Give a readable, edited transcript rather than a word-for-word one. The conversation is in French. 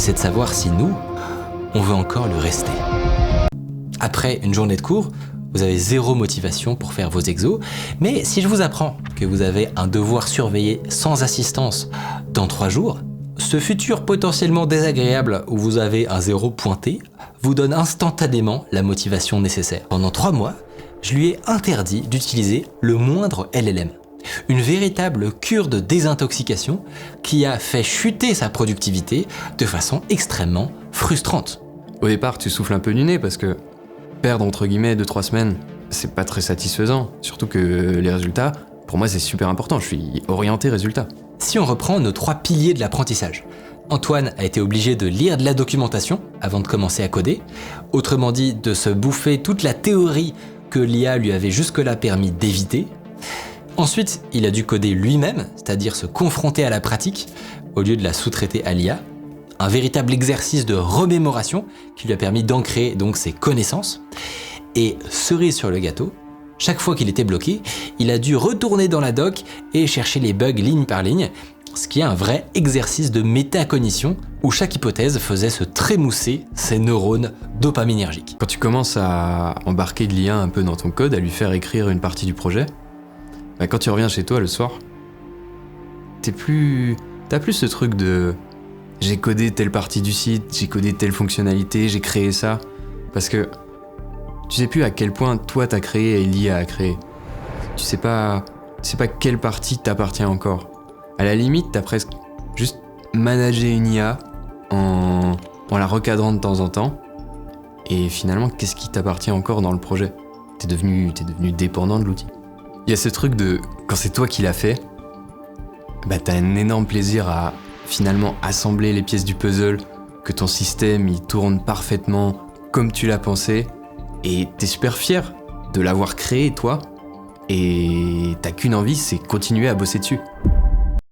c'est de savoir si nous, on veut encore le rester. Après une journée de cours, vous avez zéro motivation pour faire vos exos, mais si je vous apprends que vous avez un devoir surveillé sans assistance dans 3 jours, ce futur potentiellement désagréable où vous avez un 0 pointé vous donne instantanément la motivation nécessaire. Pendant 3 mois, je lui ai interdit d'utiliser le moindre LLM. Une véritable cure de désintoxication qui a fait chuter sa productivité de façon extrêmement frustrante. Au départ, tu souffles un peu du nez parce que perdre entre guillemets 2-3 semaines, c'est pas très satisfaisant. Surtout que les résultats, pour moi c'est super important, je suis orienté résultat. Si on reprend nos 3 piliers de l'apprentissage, Antoine a été obligé de lire de la documentation avant de commencer à coder, autrement dit de se bouffer toute la théorie que l'IA lui avait jusque-là permis d'éviter. Ensuite, il a dû coder lui-même, c'est-à-dire se confronter à la pratique au lieu de la sous-traiter à l'IA. Un véritable exercice de remémoration qui lui a permis d'ancrer donc ses connaissances. Et cerise sur le gâteau, chaque fois qu'il était bloqué, il a dû retourner dans la doc et chercher les bugs ligne par ligne, ce qui est un vrai exercice de métacognition où chaque hypothèse faisait se trémousser ses neurones dopaminergiques. Quand tu commences à embarquer de l'IA un peu dans ton code, à lui faire écrire une partie du projet, quand tu reviens chez toi le soir, t'as plus ce truc de j'ai codé telle partie du site, j'ai codé telle fonctionnalité, j'ai créé ça. Parce que tu sais plus à quel point toi t'as créé et l'IA a créé. Tu sais pas quelle partie t'appartient encore. À la limite, t'as presque juste managé une IA en la recadrant de temps en temps. Et finalement, qu'est-ce qui t'appartient encore dans le projet ? T'es devenu dépendant de l'outil. Il y a ce truc de, quand c'est toi qui l'as fait, t'as un énorme plaisir à finalement assembler les pièces du puzzle, que ton système il tourne parfaitement comme tu l'as pensé, et t'es super fier de l'avoir créé toi, et t'as qu'une envie, c'est continuer à bosser dessus.